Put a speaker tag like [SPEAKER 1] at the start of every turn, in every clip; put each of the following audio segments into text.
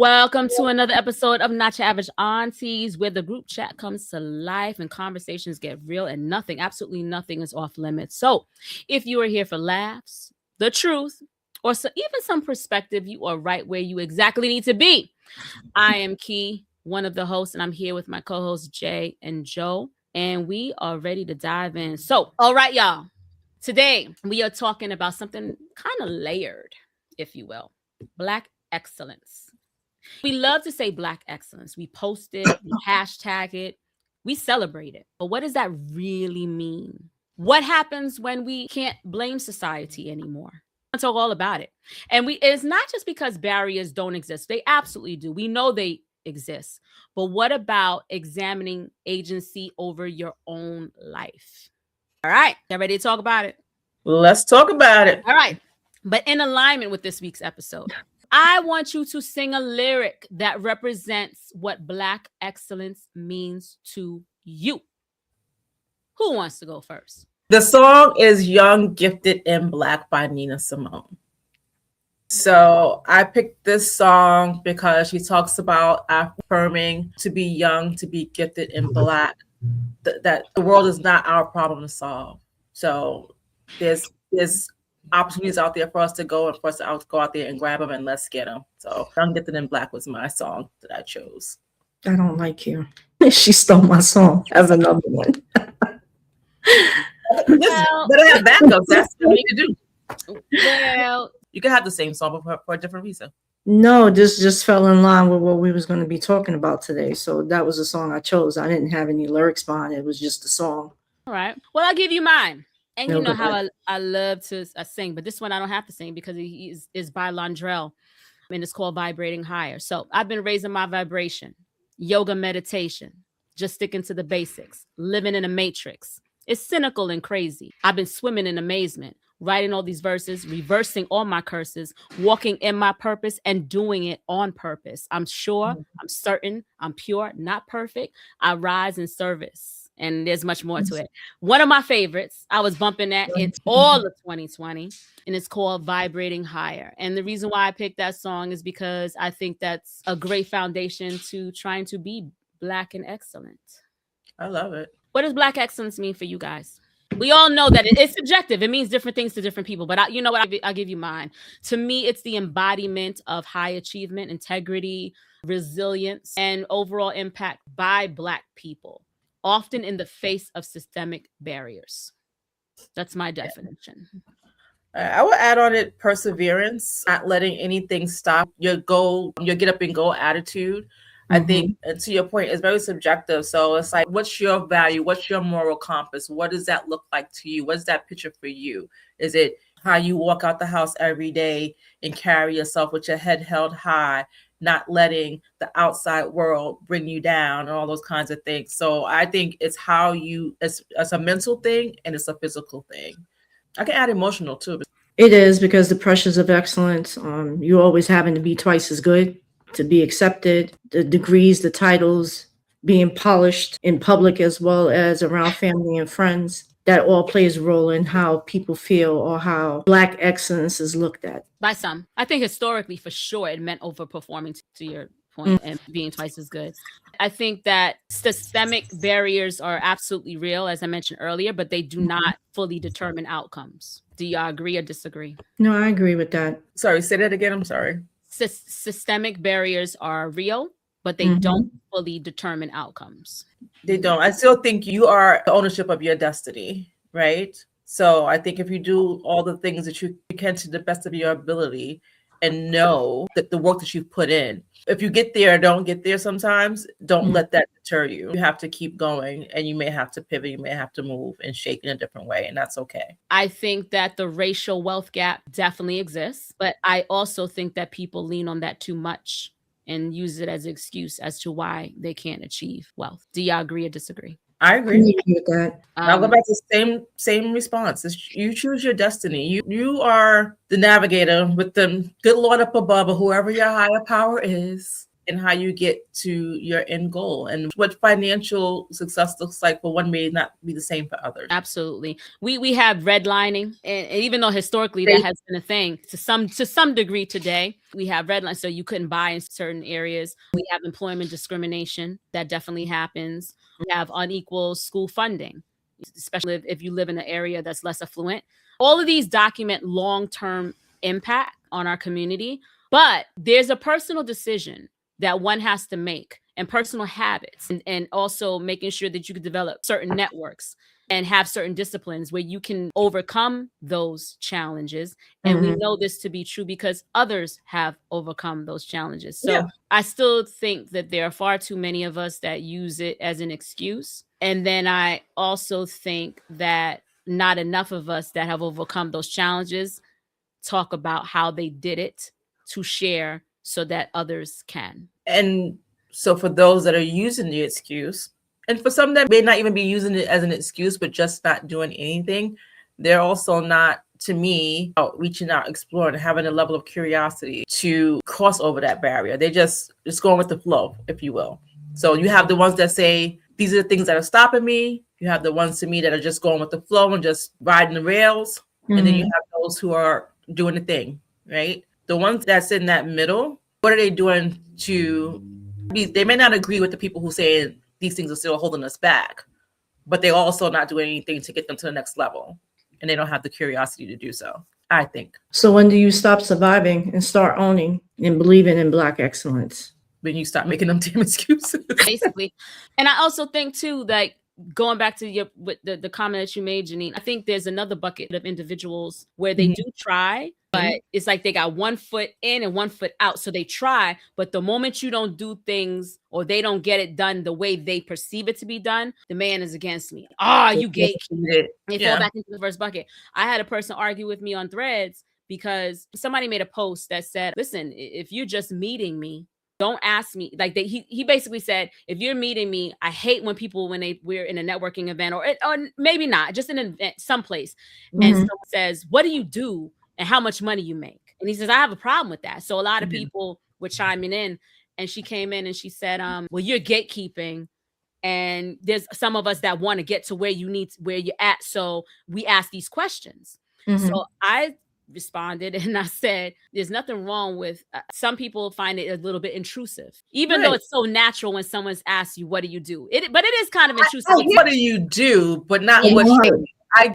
[SPEAKER 1] Welcome to another episode of Not Your Average Aunties, where the group chat comes to life and conversations get real and nothing, absolutely nothing is off limits. So if you are here for laughs, the truth, or even some perspective, you are right where you exactly need to be. I am Key, one of the hosts, and I'm here with my co-hosts Jay and Joe, and we are ready to dive in. So, all right, y'all. Today, we are talking about something kind of layered, if you will. Black excellence. We love to say Black excellence. We post it, we hashtag it, we celebrate it. But what does that really mean? What happens when we can't blame society anymore? Let's talk all about it. And it's not just because barriers don't exist. They absolutely do. We know they exist. But what about examining agency over your own life? All right. You ready to talk about it?
[SPEAKER 2] Let's talk about it.
[SPEAKER 1] All right. But in alignment with this week's episode, I want you to sing a lyric that represents what Black excellence means to you. Who wants to go first?
[SPEAKER 2] The song is Young, Gifted, and Black by Nina Simone. So I picked this song because she talks about affirming to be young, to be gifted, and Black, that the world is not our problem to solve. So there's opportunities out there for us to go and for us to go out there and grab them and let's get them. So Young, Gifted, and Black was my song that I chose.
[SPEAKER 3] I don't like you. She stole my song as another one.
[SPEAKER 2] Better have backups. That's what you need to do.
[SPEAKER 1] Well,
[SPEAKER 2] You can have the same song for a different reason.
[SPEAKER 3] No, this just fell in line with what we was going to be talking about today. So that was the song I chose. I didn't have any lyrics behind it. It was just a song.
[SPEAKER 1] all right. Well, I'll give you mine. And you know
[SPEAKER 3] Okay.
[SPEAKER 1] how I love to sing, but this one I don't have to sing because it is by Londrell, and it's called Vibrating Higher. So I've been raising my vibration, yoga, meditation, just sticking to the basics, living in a matrix. It's cynical and crazy. I've been swimming in amazement, writing all these verses, reversing all my curses, walking in my purpose and doing it on purpose. I'm sure, I'm certain, I'm pure, not perfect. I rise in service. And there's much more to it. One of my favorites, I was bumping that. It's all of 2020, and it's called Vibrating Higher. And the reason why I picked that song is because I think that's a great foundation to trying to be Black and excellent.
[SPEAKER 2] I love it.
[SPEAKER 1] What does Black excellence mean for you guys? We all know that it's subjective. It means different things to different people. But you know what? I'll give you mine. To me, it's the embodiment of high achievement, integrity, resilience, and overall impact by Black people, often in the face of systemic barriers. That's my definition.
[SPEAKER 2] I would add on it perseverance, not letting anything stop your goal, your get up and go attitude. I think, and to your point, it's very subjective. So it's like, what's your value? What's your moral compass? What does that look like to you? What's that picture for you? Is it how you walk out the house every day and carry yourself with your head held high, not letting the outside world bring you down and all those kinds of things? So I think it's how it's a mental thing and it's a physical thing. I can add emotional too.
[SPEAKER 3] It is because the pressures of excellence, you always having to be twice as good to be accepted, the degrees, the titles, being polished in public as well as around family and friends. That all plays a role in how people feel or how Black excellence is looked at.
[SPEAKER 1] By some. I think historically, for sure, it meant overperforming, to your point, and being twice as good. I think that systemic barriers are absolutely real, as I mentioned earlier, but they do not fully determine outcomes. Do y'all agree or disagree?
[SPEAKER 3] No, I agree with that.
[SPEAKER 2] Sorry, say that again. I'm sorry.
[SPEAKER 1] Systemic barriers are real, but they don't fully determine outcomes.
[SPEAKER 2] They don't. I still think you are the ownership of your destiny, right? So I think if you do all the things that you can to the best of your ability and know that the work that you've put in, if you get there or don't get there sometimes, don't let that deter you. You have to keep going, and you may have to pivot, you may have to move and shake in a different way, and that's okay.
[SPEAKER 1] I think that the racial wealth gap definitely exists, but I also think that people lean on that too much and use it as an excuse as to why they can't achieve wealth. Do y'all agree or disagree?
[SPEAKER 2] I
[SPEAKER 3] I
[SPEAKER 2] agree.
[SPEAKER 3] agree with that.
[SPEAKER 2] I'll go back to the same response. You choose your destiny. You are the navigator with the good Lord up above, or whoever your higher power is. and how you get to your end goal, and what financial success looks like for one may not be the same for others.
[SPEAKER 1] Absolutely. We have redlining, and even though historically that has been a thing to some degree today, we have redlining, so you couldn't buy in certain areas. We have employment discrimination that definitely happens. We have unequal school funding, especially if you live in an area that's less affluent. All of these document long-term impact on our community, but there's a personal decision that one has to make, and personal habits, and also making sure that you can develop certain networks and have certain disciplines where you can overcome those challenges. And we know this to be true because others have overcome those challenges. So
[SPEAKER 2] Yeah.
[SPEAKER 1] I still think that there are far too many of us that use it as an excuse. And then I also think that not enough of us that have overcome those challenges talk about how they did it to share so that others can.
[SPEAKER 2] And so for those that are using the excuse, and for some that may not even be using it as an excuse, but just not doing anything, they're also not, to me, reaching out, exploring, having a level of curiosity to cross over that barrier. They just going with the flow, if you will. So you have the ones that say, these are the things that are stopping me. You have the ones to me that are just going with the flow and just riding the rails. And then you have those who are doing the thing, right? The ones that's in that middle, what are they doing to be? They may not agree with the people who say these things are still holding us back, but they're also not doing anything to get them to the next level. And they don't have the curiosity to do so, I think.
[SPEAKER 3] So when do you stop surviving and start owning and believing in Black excellence?
[SPEAKER 2] When you stop making them damn excuses.
[SPEAKER 1] Basically. And I also think too, like, going back to the comment that you made, Janine, I think there's another bucket of individuals where they do try, but it's like they got one foot in and one foot out. So they try, but the moment you don't do things or they don't get it done the way they perceive it to be done, the man is against me. You gatekeep. They fall back into the first bucket. I had a person argue with me on Threads because somebody made a post that said, listen, if you're just meeting me, don't ask me. Like he basically said, if you're meeting me, I hate when people, we're in a networking event or maybe not, just in an event someplace, and someone says, what do you do and how much money you make? And he says, I have a problem with that. So a lot of people were chiming in, and she came in and she said, well, you're gatekeeping, and there's some of us that want to get to where you're at. So we ask these questions. So I responded and I said, there's nothing wrong with some people find it a little bit intrusive, even though it's so natural when someone's asked you, what do you do? But it is kind of intrusive.
[SPEAKER 2] What do you do, but not what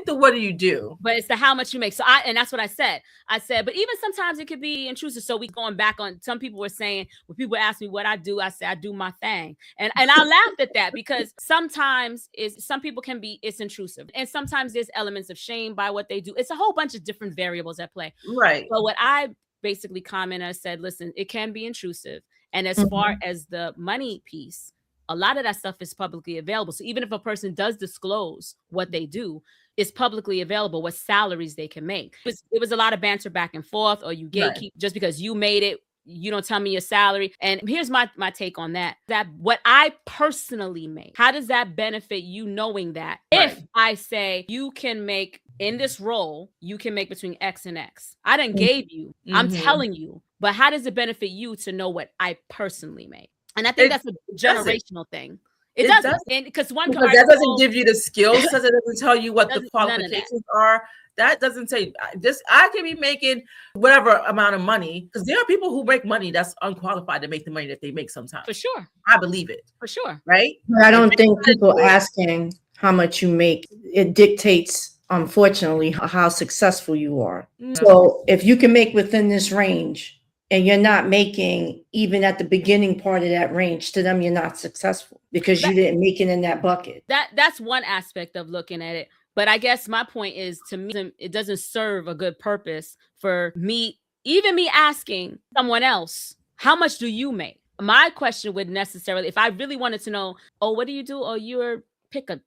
[SPEAKER 2] what do you do?
[SPEAKER 1] But it's the how much you make. So and that's what I said. I said, but even sometimes it could be intrusive. So we going back on, some people were saying, when people ask me what I do, I say, I do my thing. And I laughed at that because sometimes some people can be, it's intrusive. And sometimes there's elements of shame by what they do. It's a whole bunch of different variables at play.
[SPEAKER 2] Right.
[SPEAKER 1] But what I basically commented, I said, listen, it can be intrusive. And as far as the money piece, a lot of that stuff is publicly available. So even if a person does disclose what they do, it's publicly available what salaries they can make. It was a lot of banter back and forth, or you gatekeep just because you made it, you don't tell me your salary. And here's my take on that what I personally make, how does that benefit you knowing that? If I say you can make in this role, you can make between X and X. I didn't gave you, I'm telling you, but how does it benefit you to know what I personally make? And I think that's a generational thing. It doesn't. Because
[SPEAKER 2] that doesn't give you the skill set. It doesn't tell you what the qualifications are. That doesn't say this. I can be making whatever amount of money, because there are people who make money that's unqualified to make the money that they make sometimes.
[SPEAKER 1] For sure.
[SPEAKER 2] I believe it.
[SPEAKER 1] For sure.
[SPEAKER 2] Right?
[SPEAKER 3] I don't think people asking how much you make, it dictates, unfortunately, how successful you are. So if you can make within this range, and you're not making even at the beginning part of that range, to them, you're not successful because you didn't make it in that bucket.
[SPEAKER 1] That's one aspect of looking at it. But I guess my point is, to me, it doesn't serve a good purpose for me, even me asking someone else, how much do you make? My question would necessarily, if I really wanted to know, what do you do? You're pick a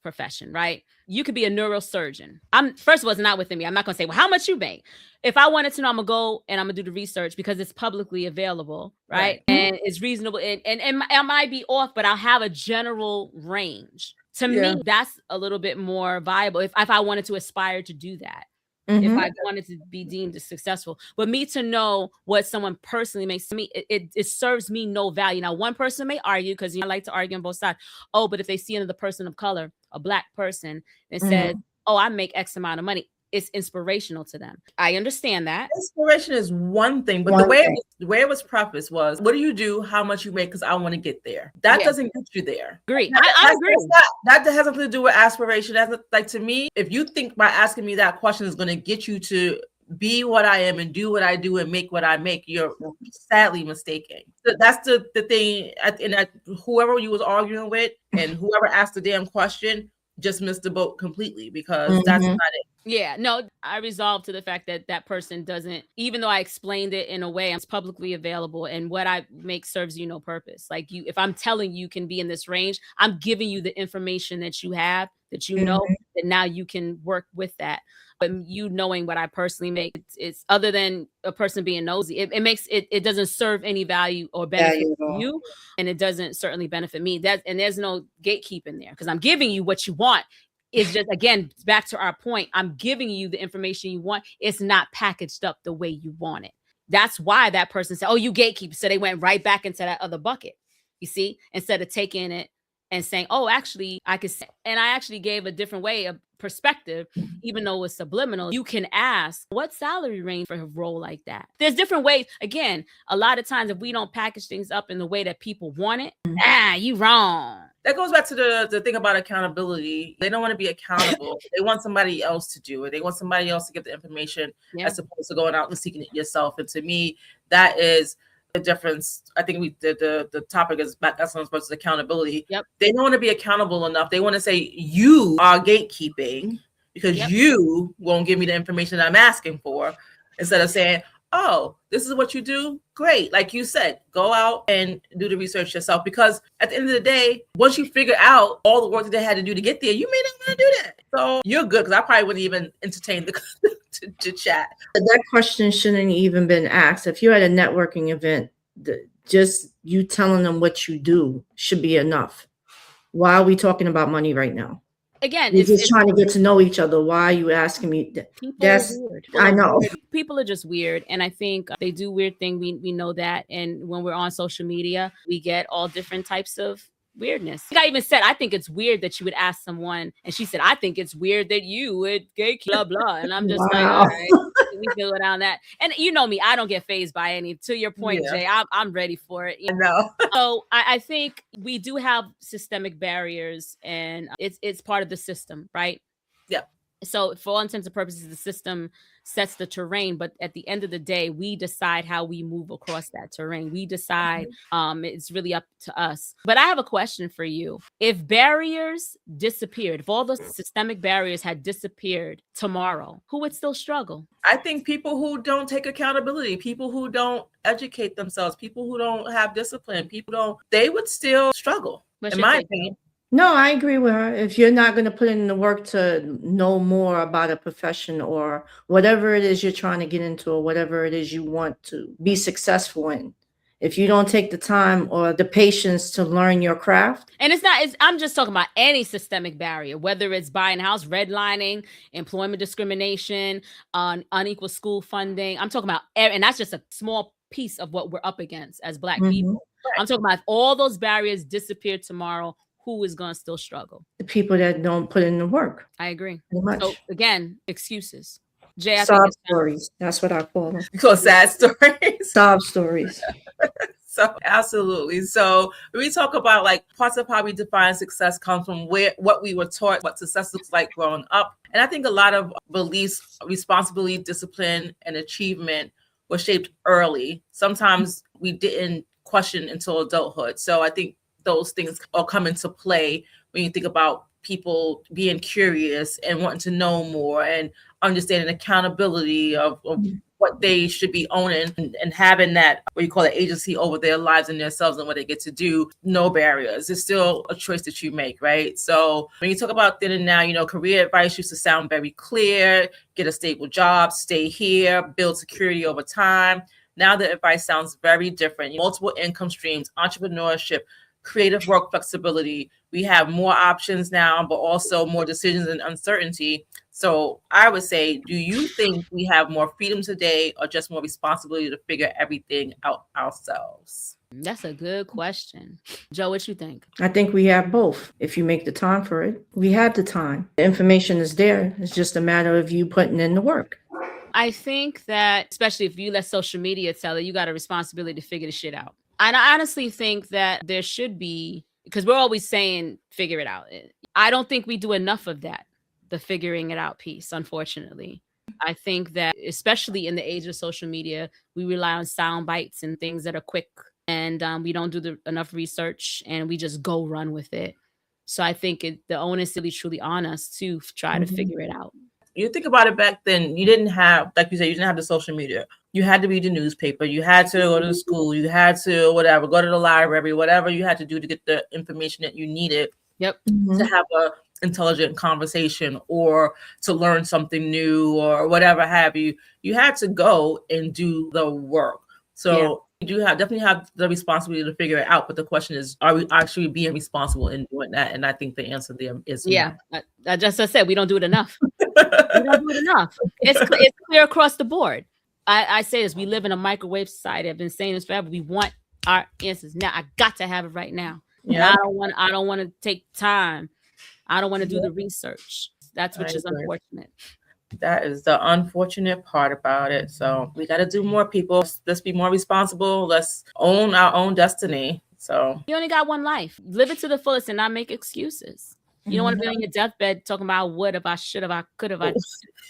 [SPEAKER 1] profession, right? You could be a neurosurgeon. First of all, it's not within me. I'm not going to say, well, how much you make? If I wanted to know, I'm going to go and I'm going to do the research because it's publicly available, right? And it's reasonable. And I might be off, but I'll have a general range. To me, that's a little bit more viable if I wanted to aspire to do that. if I wanted to be deemed as successful. But me to know what someone personally makes to me, it serves me no value. Now, one person may argue, because I like to argue on both sides. Oh, but if they see another person of color, a Black person, and says, oh, I make X amount of money, it's inspirational to them. I understand that.
[SPEAKER 2] Inspiration is one thing, but the way it was prefaced was, what do you do? How much you make? Because I want to get there. That doesn't get you there.
[SPEAKER 1] Agree. I agree.
[SPEAKER 2] That has nothing to do with aspiration. That's like, to me, if you think by asking me that question is going to get you to be what I am and do what I do and make what I make, you're sadly mistaken. So that's the thing. And whoever you was arguing with and whoever asked the damn question just missed the boat completely, because that's not it.
[SPEAKER 1] Yeah, no, I resolved to the fact that that person doesn't, even though I explained it in a way, it's publicly available, and what I make serves you no purpose. Like, if I'm telling you can be in this range, I'm giving you the information that you have, that you know, that now you can work with that. But you knowing what I personally make, it's other than a person being nosy, it doesn't serve any value or benefit you, and it doesn't certainly benefit me. And there's no gatekeeping there, because I'm giving you what you want. It's just, again, back to our point, I'm giving you the information you want. It's not packaged up the way you want it. That's why that person said, oh, you gatekeep. So they went right back into that other bucket, you see, instead of taking it and saying, oh, actually, I could. And I actually gave a different way of perspective, even though it's subliminal. You can ask, what salary range for a role like that? There's different ways. Again, a lot of times, if we don't package things up in the way that people want it, you wrong.
[SPEAKER 2] That goes back to the thing about accountability. They don't want to be accountable. They want somebody else to do it. They want somebody else to get the information as opposed to going out and seeking it yourself. And to me, that is the difference. I think the topic is back excellence versus accountability. They don't want to be accountable enough. They want to say, you are gatekeeping because you won't give me the information that I'm asking for, instead of saying, oh, this is what you do? Great. Like you said, go out and do the research yourself, because at the end of the day, once you figure out all the work that they had to do to get there, you may not want to do that. So you're good, because I probably wouldn't even entertain to chat.
[SPEAKER 3] That question shouldn't even been asked. If you're at a networking event, just you telling them what you do should be enough. Why are we talking about money right now?
[SPEAKER 1] Again,
[SPEAKER 3] we're just trying to get to know each other. Why are you asking me? That's weird. I know.
[SPEAKER 1] People are just weird. And I think they do weird things. We know that. And when we're on social media, we get all different types of weirdness. I even said, I think it's weird that you would ask someone, and she said, I think it's weird that you would gay blah blah. And I'm just like, all right, we can go down that. And you know me, I don't get fazed by any. To your point, Jay, I'm ready for it. You know? So I think we do have systemic barriers, and it's part of the system, right?
[SPEAKER 2] Yeah.
[SPEAKER 1] So for all intents and purposes, the system sets the terrain, but at the end of the day, we decide how we move across that terrain. We decide. It's really up to us. But I have a question for you. If barriers disappeared, if all the systemic barriers had disappeared tomorrow, who would still struggle?
[SPEAKER 2] I think people who don't take accountability, people who don't educate themselves, people who don't have discipline, they would still struggle, in my opinion.
[SPEAKER 3] No, I agree with her. If you're not going to put in the work to know more about a profession or whatever it is you're trying to get into, or whatever it is you want to be successful in, if you don't take the time or the patience to learn your craft.
[SPEAKER 1] And I'm just talking about any systemic barrier, whether it's buying a house, redlining, employment discrimination, unequal school funding. I'm talking about, and that's just a small piece of what we're up against as Black people. I'm talking about if all those barriers disappear tomorrow, who is going to still struggle?
[SPEAKER 3] The people that don't put in the work.
[SPEAKER 1] I agree.
[SPEAKER 3] So
[SPEAKER 1] again, excuses. Jay,
[SPEAKER 3] sob stories. That's what I call them.
[SPEAKER 2] You call sad stories?
[SPEAKER 3] Sob stories.
[SPEAKER 2] So absolutely. So when we talk about like parts of how we define success comes from what we were taught, what success looks like growing up. And I think a lot of beliefs, responsibility, discipline, and achievement were shaped early. Sometimes we didn't question until adulthood. So I think those things all come into play when you think about people being curious and wanting to know more and understanding accountability of what they should be owning and having that, what you call it, agency over their lives and themselves and what they get to do. No barriers. It's still a choice that you make, right? So when you talk about then and now, career advice used to sound very clear: get a stable job, stay here, build security over time. Now the advice sounds very different. Multiple income streams, entrepreneurship, creative work flexibility, We have more options now, but also more decisions and uncertainty. So I would say, do you think we have more freedom today or just more responsibility to figure everything out ourselves?
[SPEAKER 1] That's a good question. Joe, what you think?
[SPEAKER 3] I think we have both. If you make the time for it, we have the time. The information is there. It's just a matter of you putting in the work.
[SPEAKER 1] I think that, especially if you let social media tell it, you got a responsibility to figure the shit out. And I honestly think that there should be, because we're always saying figure it out. I don't think we do enough of that, the figuring it out piece, unfortunately. I think that, especially in the age of social media, we rely on sound bites and things that are quick, and we don't do enough research, and we just go run with it. So I think the onus is really truly on us to try to figure it out.
[SPEAKER 2] You think about it, back then, you didn't have, like you said, you didn't have the social media. You had to read the newspaper. You had to go to school. You had to whatever, go to the library, whatever you had to do to get the information that you needed.
[SPEAKER 1] Yep.
[SPEAKER 2] To have a intelligent conversation or to learn something new or whatever have you. You had to go and do the work. So you do definitely have the responsibility to figure it out. But the question is, are we actually being responsible in doing that? And I think the answer there is
[SPEAKER 1] no. I just said we don't do it enough. We don't do it enough. It's clear across the board. I say this: we live in a microwave society. I've been saying this forever. We want our answers now. I got to have it right now. Yeah. I don't want to take time. I don't want to do the research. That's which is unfortunate.
[SPEAKER 2] That is the unfortunate part about it. So we got to do more, people. Let's be more responsible. Let's own our own destiny. So
[SPEAKER 1] you only got one life. Live it to the fullest and not make excuses. You don't want to be on your deathbed talking about what if I should have, I could have, I.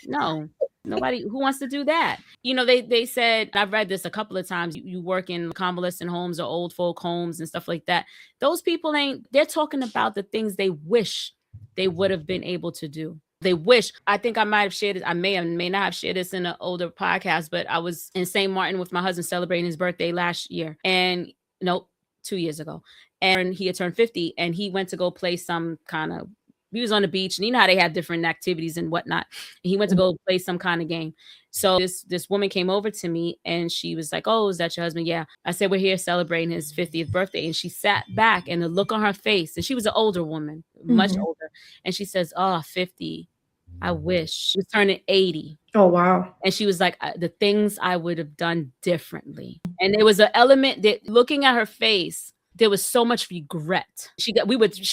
[SPEAKER 1] No. Nobody who wants to do that. You know, they said, I've read this a couple of times, you work in convalescent homes or old folk homes and stuff like that. Those people they're talking about the things they wish they would have been able to do. They wish. I think I might have shared it. I may not have shared this in an older podcast, but I was in St. Martin with my husband celebrating his birthday last year. And 2 years ago. And he had turned 50 and he went to go play some kind of, he was on the beach and you know how they have different activities and whatnot. And he went to go play some kind of game. So this woman came over to me and she was like, "Oh, is that your husband?" Yeah. I said, "We're here celebrating his 50th birthday." And she sat back and the look on her face, and she was an older woman, much older. And she says, "Oh, 50. I wish." She was turning 80.
[SPEAKER 3] Oh, wow.
[SPEAKER 1] And she was like, the things I would have done differently. And there was an element that looking at her face, there was so much regret. She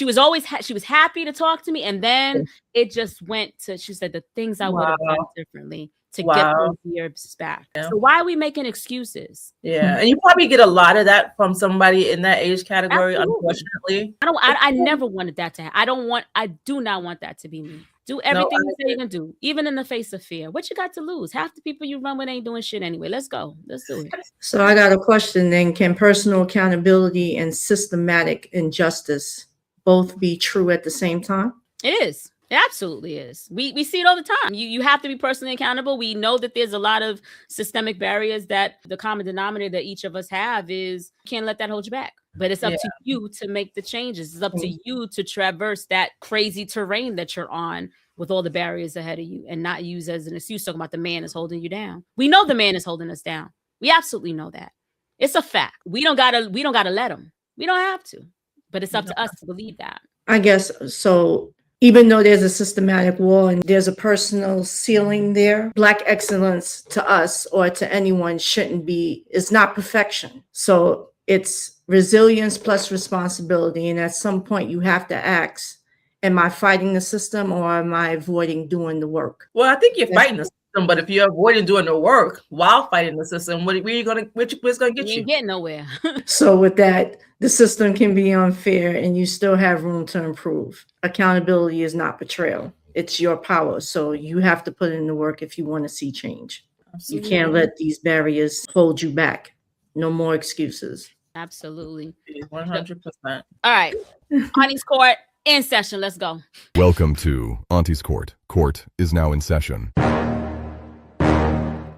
[SPEAKER 1] was happy to talk to me. And then it just went to, she said, the things I would have done differently to get those years back. Yeah. So why are we making excuses?
[SPEAKER 2] Yeah. And you probably get a lot of that from somebody in that age category, unfortunately.
[SPEAKER 1] I never wanted that to happen. I do not want that to be me. Do everything you say you're gonna do, even in the face of fear. What you got to lose? Half the people you run with ain't doing shit anyway. Let's go. Let's do it.
[SPEAKER 3] So I got a question then. Can personal accountability and systematic injustice both be true at the same time?
[SPEAKER 1] It is. It absolutely is. We see it all the time. You have to be personally accountable. We know that there's a lot of systemic barriers that the common denominator that each of us have is can't let that hold you back. But it's up to you to make the changes. It's up to you to traverse that crazy terrain that you're on with all the barriers ahead of you and not use as an excuse talking about the man is holding you down. We know the man is holding us down. We absolutely know that. It's a fact. We don't gotta let him. We don't have to. But it's up to us to believe that.
[SPEAKER 3] I guess so. Even though there's a systematic war and there's a personal ceiling there, Black excellence to us or to anyone it's not perfection. So it's resilience plus responsibility. And at some point you have to ask, am I fighting the system or am I avoiding doing the work?
[SPEAKER 2] Well, I think you're fighting the system, but if you're avoiding doing the work while fighting the system, where's going to get you?
[SPEAKER 1] You ain't getting nowhere.
[SPEAKER 3] So with that, the system can be unfair and you still have room to improve. Accountability is not betrayal. It's your power. So you have to put in the work if you want to see change. Absolutely. You can't let these barriers hold you back. No more excuses.
[SPEAKER 1] Absolutely.
[SPEAKER 2] 100%.
[SPEAKER 1] All right. Aunties Court in session. Let's go.
[SPEAKER 4] Welcome to Aunties Court. Court is now in session.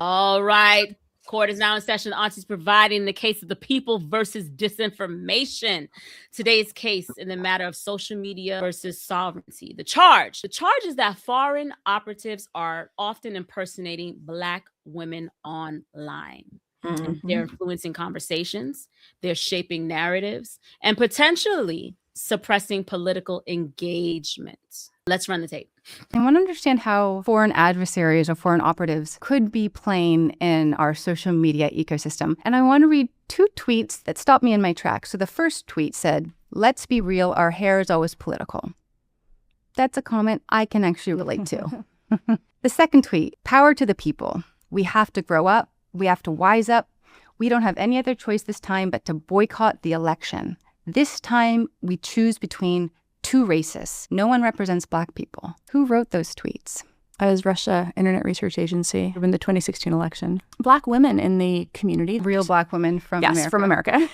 [SPEAKER 1] All right. Court is now in session. Aunties providing the case of the people versus disinformation. Today's case in the matter of social media versus sovereignty. The charge is that foreign operatives are often impersonating Black women online. Mm-hmm. They're influencing conversations, they're shaping narratives, and potentially suppressing political engagement. Let's run the tape.
[SPEAKER 5] I want to understand how foreign adversaries or foreign operatives could be playing in our social media ecosystem. And I want to read 2 tweets that stopped me in my tracks. So the first tweet said, "Let's be real, our hair is always political." That's a comment I can actually relate to. The second tweet, "Power to the people. We have to grow up. We have to wise up. We don't have any other choice this time but to boycott the election. This time we choose between 2 races. No one represents Black people." Who wrote those tweets?
[SPEAKER 6] As Russia Internet Research Agency in the 2016 election. Black women in the community.
[SPEAKER 5] Real Black women from America.
[SPEAKER 6] Yes, from America,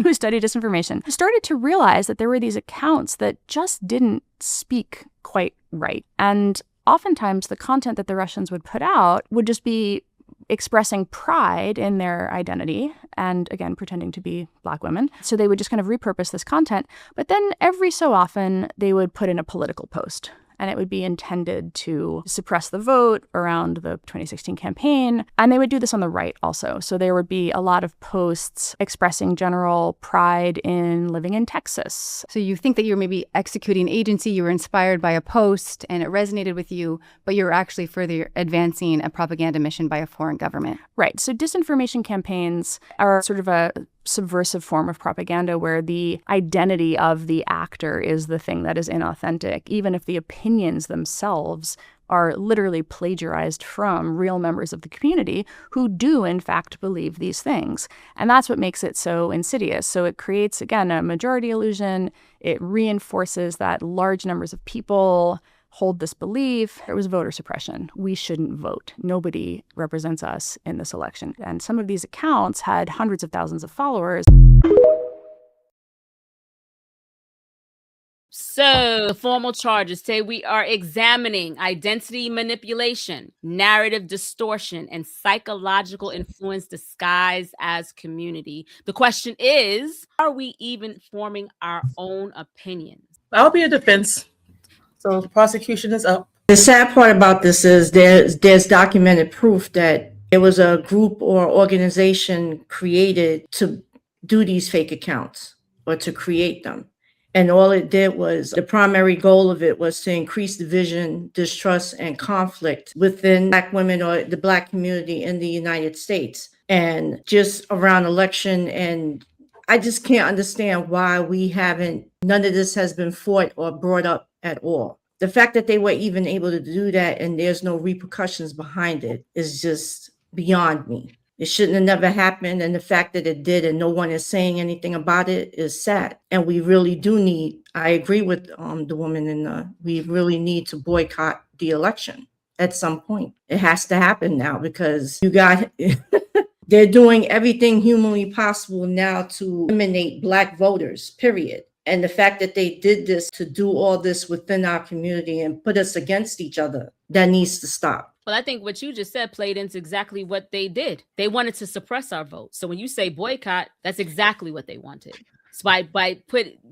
[SPEAKER 6] who study disinformation, started to realize that there were these accounts that just didn't speak quite right. And oftentimes the content that the Russians would put out would just be expressing pride in their identity and, again, pretending to be Black women. So they would just kind of repurpose this content. But then every so often they would put in a political post. And it would be intended to suppress the vote around the 2016 campaign. And they would do this on the right also. So there would be a lot of posts expressing general pride in living in Texas.
[SPEAKER 5] So you think that you're maybe executing agency, you were inspired by a post and it resonated with you, but you're actually further advancing a propaganda mission by a foreign government.
[SPEAKER 6] Right. So disinformation campaigns are sort of a subversive form of propaganda where the identity of the actor is the thing that is inauthentic, even if the opinions themselves are literally plagiarized from real members of the community who do, in fact, believe these things. And that's what makes it so insidious. So it creates, again, a majority illusion. It reinforces that large numbers of people hold this belief. It was voter suppression. We shouldn't vote. Nobody represents us in this election. And some of these accounts had hundreds of thousands of followers.
[SPEAKER 1] So, the formal charges say we are examining identity manipulation, narrative distortion, and psychological influence disguised as community. The question is, are we even forming our own opinions?
[SPEAKER 2] That'll be a defense. So the prosecution is up.
[SPEAKER 3] The sad part about this is there's documented proof that there was a group or organization created to do these fake accounts or to create them. And all it did was, the primary goal of it was to increase division, distrust, and conflict within Black women or the Black community in the United States. And just around election, and I just can't understand why none of this has been fought or brought up at all. The fact that they were even able to do that and there's no repercussions behind it is just beyond me. It shouldn't have never happened. And the fact that it did and no one is saying anything about it is sad. And we really do need, I agree with the woman we really need to boycott the election at some point. It has to happen now because they're doing everything humanly possible now to eliminate Black voters, period. And the fact that they did this to do all this within our community and put us against each other, that needs to stop.
[SPEAKER 1] Well, I think what you just said played into exactly what they did. They wanted to suppress our vote. So when you say boycott, that's exactly what they wanted. So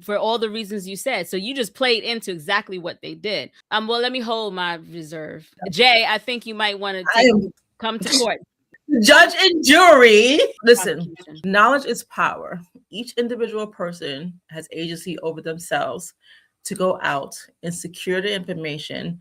[SPEAKER 1] for all the reasons you said. So you just played into exactly what they did. Well, let me hold my reserve. Jay, I think you might want to come to court.
[SPEAKER 2] Judge and jury. Listen, knowledge is power. Each individual person has agency over themselves to go out and secure the information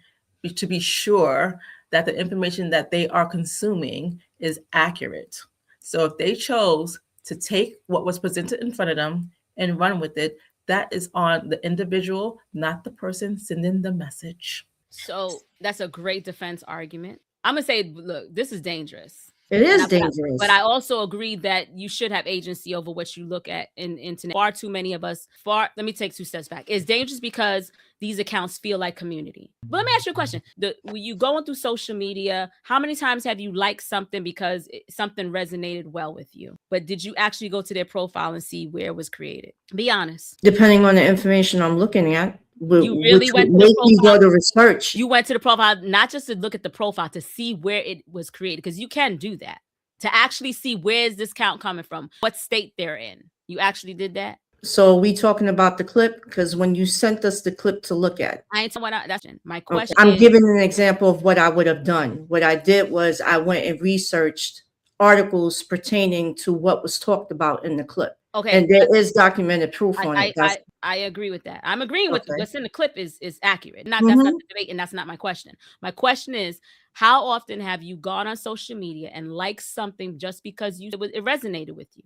[SPEAKER 2] to be sure that the information that they are consuming is accurate. So if they chose to take what was presented in front of them and run with it, that is on the individual, not the person sending the message.
[SPEAKER 1] So that's a great defense argument. I'm going to say, look, this is dangerous.
[SPEAKER 3] It is dangerous.
[SPEAKER 1] But I also agree that you should have agency over what you look at in internet. Far too many of us, let me take 2 steps back. It's dangerous because these accounts feel like community. But let me ask you a question. When you going through social media, how many times have you liked something because something resonated well with you? But did you actually go to their profile and see where it was created? Be honest.
[SPEAKER 3] Depending on the information I'm looking at.
[SPEAKER 1] You really went to the profile.
[SPEAKER 3] Go to research.
[SPEAKER 1] You went to the profile, not just to look at the profile, to see where it was created, because you can do that. To actually see where is this count coming from, what state they're in. You actually did that?
[SPEAKER 3] So we talking about the clip? Because when you sent us the clip to look at.
[SPEAKER 1] I ain't talking about that's my question.
[SPEAKER 3] Okay. I'm giving an example of what I would have done. What I did was I went and researched articles pertaining to what was talked about in the clip.
[SPEAKER 1] Okay,
[SPEAKER 3] And there is documented proof on
[SPEAKER 1] I
[SPEAKER 3] it. That's
[SPEAKER 1] I agree with that. I'm agreeing with
[SPEAKER 3] okay.
[SPEAKER 1] what's in the clip is accurate. That's not the debate, and that's not my question. My question is, how often have you gone on social media and liked something just because it resonated with you?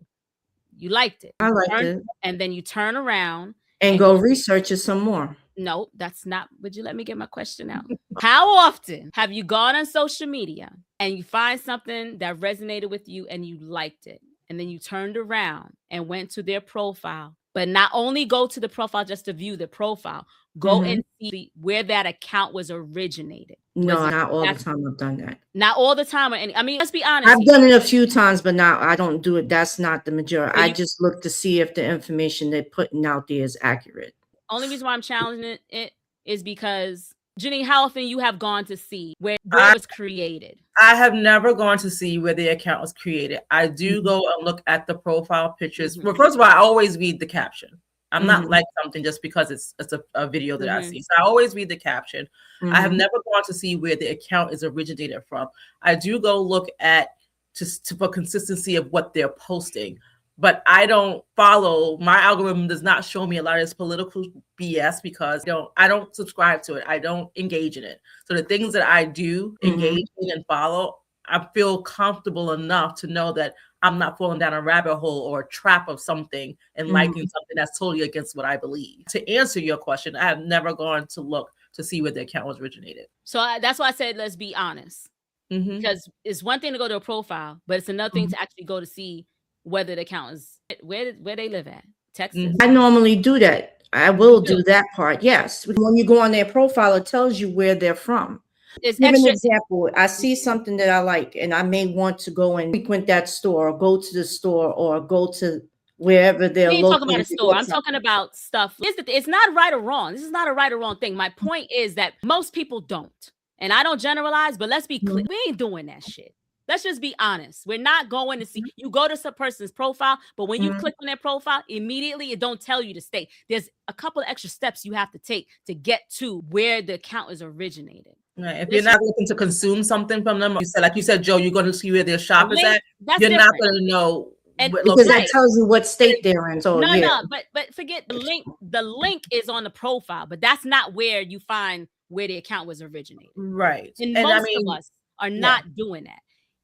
[SPEAKER 1] You liked it.
[SPEAKER 3] I liked it.
[SPEAKER 1] And then you turn around
[SPEAKER 3] And go research it some more.
[SPEAKER 1] no, that's not. Would you let me get my question out? How often have you gone on social media and you find something that resonated with you and you liked it, and then you turned around and went to their profile, but not only go to the profile just to view the profile, go and see where that account was originated?
[SPEAKER 3] No, not all the time I've done that.
[SPEAKER 1] Not all the time. I mean, let's be honest.
[SPEAKER 3] I've done it a few times, but now I don't do it. That's not the majority. I just look to see if the information they're putting out there is accurate.
[SPEAKER 1] Only reason why I'm challenging it is because, Jenny, how often you have gone to see where it was created?
[SPEAKER 2] I have never gone to see where the account was created. I do go and look at the profile pictures. Well, first of all, I always read the caption. I'm not like something just because it's a video that I see. So I always read the caption. I have never gone to see where the account is originated from. I do go look at just for consistency of what they're posting. But I don't follow, my algorithm does not show me a lot of this political BS because I don't subscribe to it. I don't engage in it. So the things that I do engage in and follow, I feel comfortable enough to know that I'm not falling down a rabbit hole or a trap of something and liking something that's totally against what I believe. To answer your question, I have never gone to look to see where the account was originated.
[SPEAKER 1] So that's why I said, let's be honest. Because it's one thing to go to a profile, but it's another thing to actually go to see whether the account is where they live at. Texas.
[SPEAKER 3] I normally do that. I will do that part. Yes. When you go on their profile, it tells you where they're from. Give an example. I see something that I like, and I may want to go and frequent that store, or go to the store, or go to wherever they're located.
[SPEAKER 1] Talking about a store. I'm talking about stuff. It's not right or wrong. This is not a right or wrong thing. My point is that most people don't. And I don't generalize, but let's be clear. We ain't doing that shit. Let's just be honest. We're not going to see. You go to some person's profile, but when you click on their profile, immediately it don't tell you to stay. There's a couple of extra steps you have to take to get to where the account is originated.
[SPEAKER 2] Right. If you're not looking to consume something from them, like you said, Joe, you're going to see where their shop is at. You're not going to know.
[SPEAKER 3] Because that tells you what state they're in. So
[SPEAKER 1] no, but forget the link. The link is on the profile, but that's not where you find where the account was originated.
[SPEAKER 2] Right.
[SPEAKER 1] And most of us are not doing that.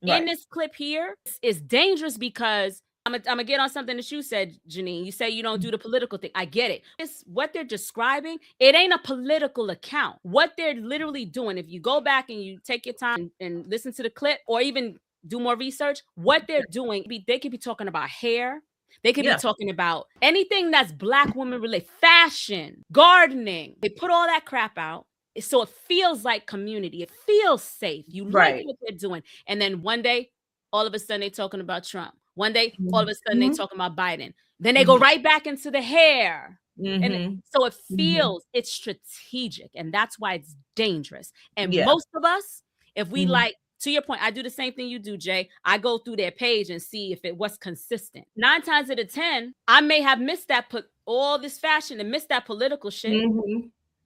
[SPEAKER 1] Right. In this clip here, it's dangerous because I'm gonna get on something that you said, Janine. You say you don't do the political thing. I get it. It's what they're describing. It ain't a political account. What they're literally doing, if you go back and you take your time and listen to the clip, or even do more research, what they're doing, they could be talking about hair. They could be talking about anything that's Black woman related, fashion, gardening. They put all that crap out. So it feels like community. It feels safe. You like what they're doing. And then one day, all of a sudden, they're talking about Trump. One day, all of a sudden, they're talking about Biden. Then they go right back into the hair. And so it feels, it's strategic. And that's why it's dangerous. And most of us, if we like, to your point, I do the same thing you do, Jay. I go through their page and see if it was consistent. 9 times out of 10, I may have missed that, put all this fashion and missed that political shit.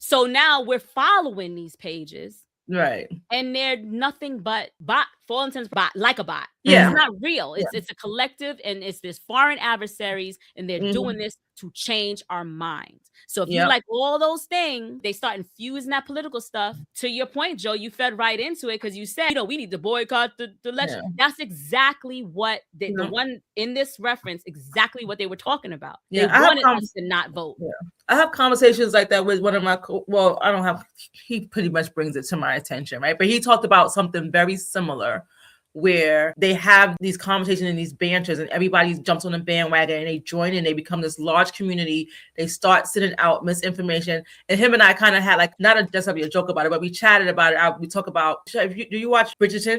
[SPEAKER 1] So now we're following these pages.
[SPEAKER 2] Right.
[SPEAKER 1] And they're nothing but bot, for all intents, bot, like a bot. Yeah. It's not real. It's a collective, and it's this foreign adversaries, and they're doing this to change our minds. So if you like all those things, they start infusing that political stuff. To your point, Joe, you fed right into it because you said, we need to boycott the election. Yeah. That's exactly what the one in this reference, exactly what they were talking about. They wanted us to not vote. Yeah.
[SPEAKER 2] I have conversations like that with one of my, I don't have, he pretty much brings it to my attention, right? But he talked about something very similar where they have these conversations and these banters and everybody jumps on the bandwagon and they join in, they become this large community. They start sending out misinformation. And him and I kind of had like, not just a joke about it, but we chatted about it. We talk about, do you watch Bridgerton?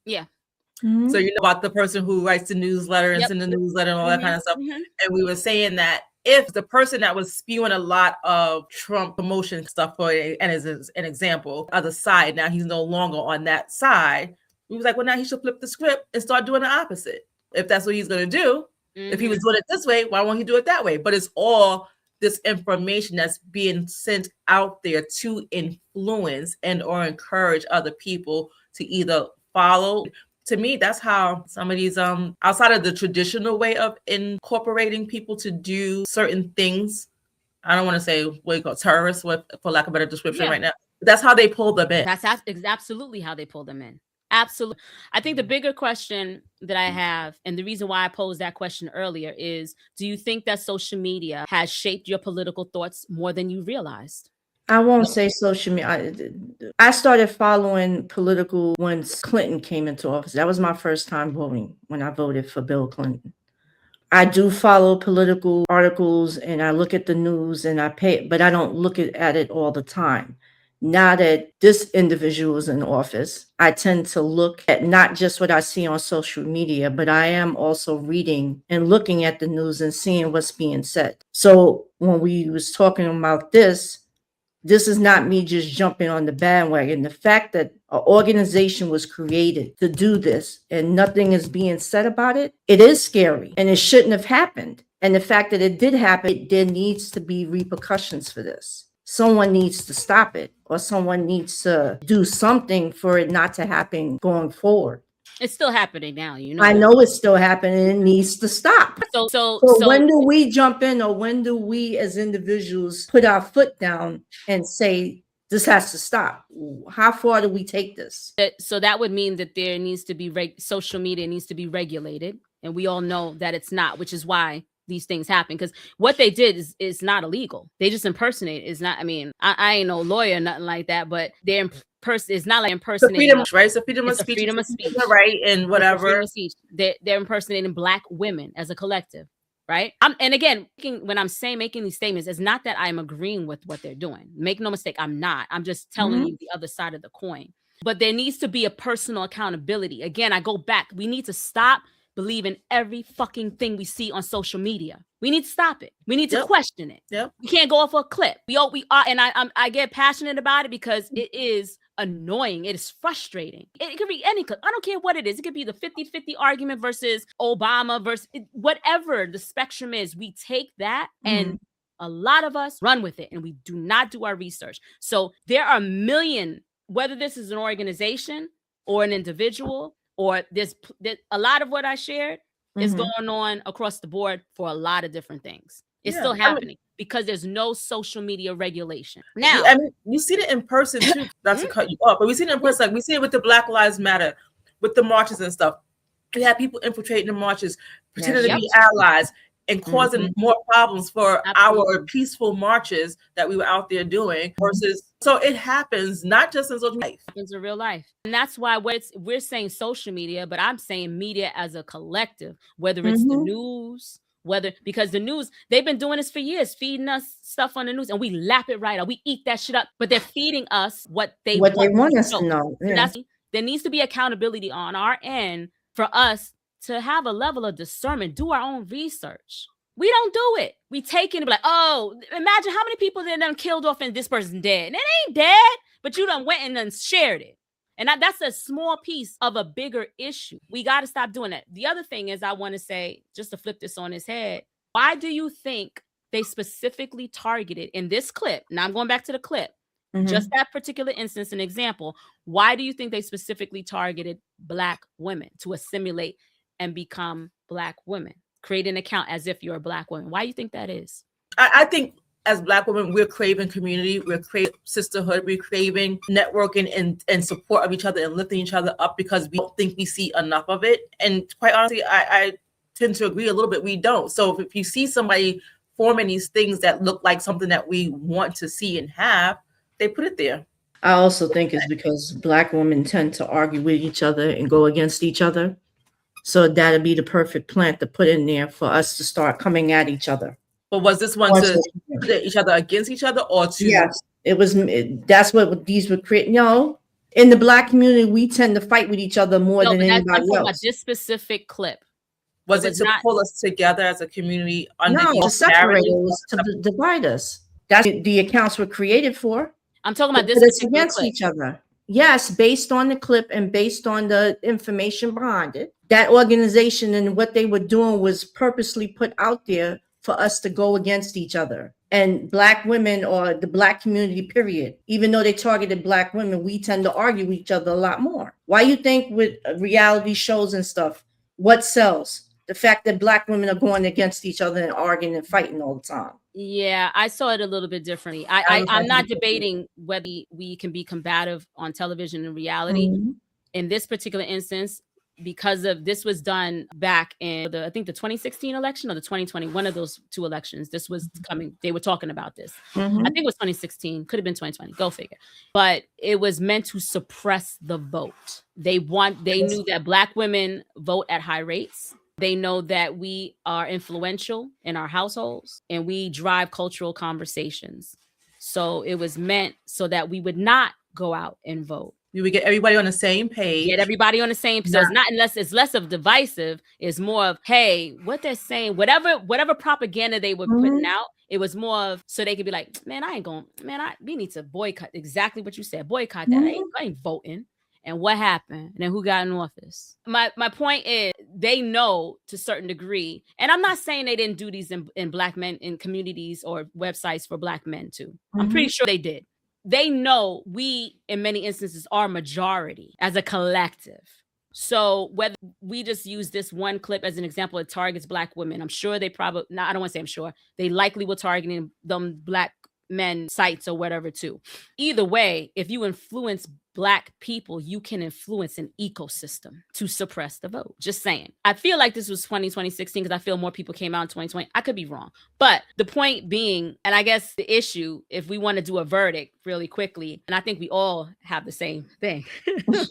[SPEAKER 1] Yeah.
[SPEAKER 2] So you know about the person who writes the newsletter and sends the newsletter and all that kind of stuff. And we were saying that if the person that was spewing a lot of Trump promotion stuff for and as an example, other side, now he's no longer on that side. We was like, well, now he should flip the script and start doing the opposite. If that's what he's going to do, if he was doing it this way, why won't he do it that way? But it's all this information that's being sent out there to influence and or encourage other people to either follow. To me, that's how some of these outside of the traditional way of incorporating people to do certain things. I don't want to say what you call terrorists, for lack of a better description right now. That's how they pull them in.
[SPEAKER 1] That's absolutely how they pull them in. Absolutely. I think the bigger question that I have, and the reason why I posed that question earlier, is do you think that social media has shaped your political thoughts more than you realized?
[SPEAKER 3] I won't say social media. I started following political once Clinton came into office. That was my first time voting, when I voted for Bill Clinton. I do follow political articles and I look at the news and but I don't look at it all the time. Now that this individual is in office, I tend to look at not just what I see on social media, but I am also reading and looking at the news and seeing what's being said. So when we was talking about this is not me just jumping on the bandwagon. The fact that an organization was created to do this and nothing is being said about it, it is scary and it shouldn't have happened. And the fact that it did happen, there needs to be repercussions for this. Someone needs to stop it, or someone needs to do something for it not to happen going forward.
[SPEAKER 1] It's still happening now, you know.
[SPEAKER 3] I know it's still happening. It needs to stop.
[SPEAKER 1] So
[SPEAKER 3] when do we jump in, or when do we as individuals put our foot down and say, this has to stop? How far do we take this?
[SPEAKER 1] So that would mean that there needs to be social media needs to be regulated. And we all know that it's not, which is why these things happen, because what they did is not illegal. They just impersonate. It's not, I mean, I ain't no lawyer, nothing like that, but they're it's not like impersonating.
[SPEAKER 2] Freedom, right? So freedom of speech.
[SPEAKER 1] Freedom of speech.
[SPEAKER 2] Right, and whatever.
[SPEAKER 1] They're impersonating Black women as a collective, right? And again, when I'm saying making these statements, it's not that I'm agreeing with what they're doing. Make no mistake, I'm not. I'm just telling you the other side of the coin. But there needs to be a personal accountability. Again, I go back. We need to stop believing every fucking thing we see on social media. We need to stop it. We need to question it. We can't go off a clip. We are, and I get passionate about it because it is annoying. It is frustrating. It could be any clip. I don't care what it is. It could be the 50-50 argument versus Obama versus whatever the spectrum is. We take that and a lot of us run with it, and we do not do our research. So there are a million, whether this is an organization or an individual, or there's a lot of what I shared is going on across the board for a lot of different things. It's still happening because there's no social media regulation. Now,
[SPEAKER 2] I mean, you see it in person too, not to cut you off, but we see it in person. Like we see it with the Black Lives Matter, with the marches and stuff. We have people infiltrating the marches, pretending to be allies, and causing more problems for our peaceful marches that we were out there doing versus. So it happens not just in social life.
[SPEAKER 1] It happens in real life. And that's why we're saying social media, but I'm saying media as a collective, whether it's the news, because the news, they've been doing this for years, feeding us stuff on the news, and we lap it right up. We eat that shit up, but they're feeding us what they want
[SPEAKER 3] us to know. Yeah.
[SPEAKER 1] There needs to be accountability on our end for us to have a level of discernment, do our own research. We don't do it. We take it and be like, oh, imagine how many people they done killed off and this person's dead. And it ain't dead, but you done went and done shared it. And that's a small piece of a bigger issue. We got to stop doing that. The other thing is I want to say, just to flip this on his head, why do you think they specifically targeted in this clip? Now I'm going back to the clip. Just that particular instance, an example. Why do you think they specifically targeted Black women to assimilate and become Black women? Create an account as if you're a Black woman. Why do you think that is?
[SPEAKER 2] I think as Black women, we're craving community, we're craving sisterhood, we're craving networking and support of each other and lifting each other up because we don't think we see enough of it. And quite honestly, I tend to agree a little bit, we don't. So if you see somebody forming these things that look like something that we want to see and have, they put it there.
[SPEAKER 3] I also think it's because Black women tend to argue with each other and go against each other. So that'd be the perfect plant to put in there for us to start coming at each other.
[SPEAKER 2] But was this one to put each other against each other or to?
[SPEAKER 3] Yes, it was. That's what these would create. No, in the Black community, we tend to fight with each other more than anybody else.
[SPEAKER 1] About this specific clip.
[SPEAKER 2] Was it to pull us together as a community?
[SPEAKER 3] No, to separate us, to divide us. That's what the accounts were created for.
[SPEAKER 1] I'm talking about this
[SPEAKER 3] against clip. Each other. Yes, based on the clip and based on the information behind it. That organization and what they were doing was purposely put out there for us to go against each other And Black women or the Black community, period, even though they targeted Black women, we tend to argue with each other a lot more. Why you think with reality shows and stuff, what sells? The fact that Black women are going against each other and arguing and fighting all the time.
[SPEAKER 1] Yeah, I saw it a little bit differently. I'm not debating whether we can be combative on television and reality. In this particular instance, because of this was done back in I think the 2016 election or the 2020, one of those two elections. This was coming. They were talking about this. I think it was 2016. Could have been 2020. Go figure. But it was meant to suppress the vote. They knew that Black women vote at high rates. They know that we are influential in our households and we drive cultural conversations. So it was meant so that we would not go out and vote.
[SPEAKER 2] We would get everybody on the same page.
[SPEAKER 1] Get everybody on the same page. So it's not it's less of divisive. It's more of, hey, what they're saying, whatever propaganda they were putting out, it was more of so they could be like, man, we need to boycott. Exactly what you said. Boycott that. I ain't voting. And what happened? And then who got in office? My point is they know to a certain degree, and I'm not saying they didn't do these in Black men in communities or websites for Black men too. I'm pretty sure they did. They know we, in many instances, are majority as a collective. So whether we just use this one clip as an example, it targets Black women. I'm sure they probably, I don't want to say I'm sure, they likely were targeting them Black men sites or whatever too. Either way, if you influence Black people, you can influence an ecosystem to suppress the vote. Just saying. I feel like this was 2016 because I feel more people came out in 2020. I could be wrong. But the point being, and I guess the issue, if we want to do a verdict really quickly, and I think we all have the same thing,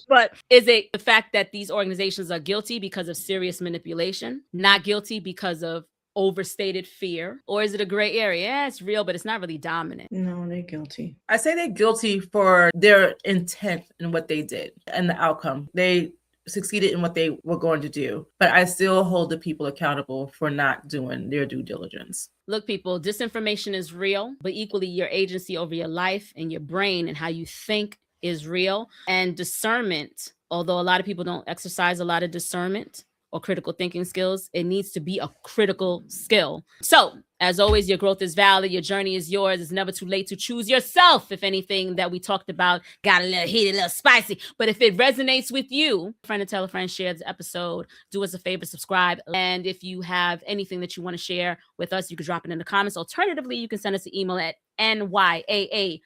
[SPEAKER 1] but is it the fact that these organizations are guilty because of serious manipulation, not guilty because of overstated fear, or is it a gray area? Yeah, it's real, but it's not really dominant.
[SPEAKER 3] No, they're guilty.
[SPEAKER 2] I say they're guilty for their intent and what they did and the outcome. They succeeded in what they were going to do, but I still hold the people accountable for not doing their due diligence.
[SPEAKER 1] Look, people, disinformation is real, but equally your agency over your life and your brain and how you think is real. And discernment, although a lot of people don't exercise a lot of discernment or critical thinking skills, it needs to be a critical skill. So, as always, your growth is valid. Your journey is yours. It's never too late to choose yourself. If anything that we talked about got a little heated, a little spicy, but if it resonates with you, friend and tell a friend, share this episode. Do us a favor, subscribe. And if you have anything that you want to share with us, you can drop it in the comments. Alternatively, you can send us an email at NYAAPOD.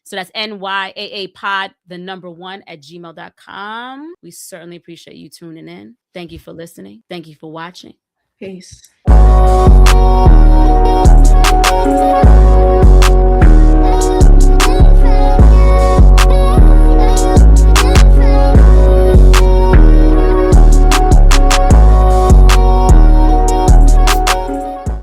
[SPEAKER 1] So that's NYAAPod, the number 1 at gmail.com. We certainly appreciate you tuning in. Thank you for listening. Thank you for watching.
[SPEAKER 3] Peace.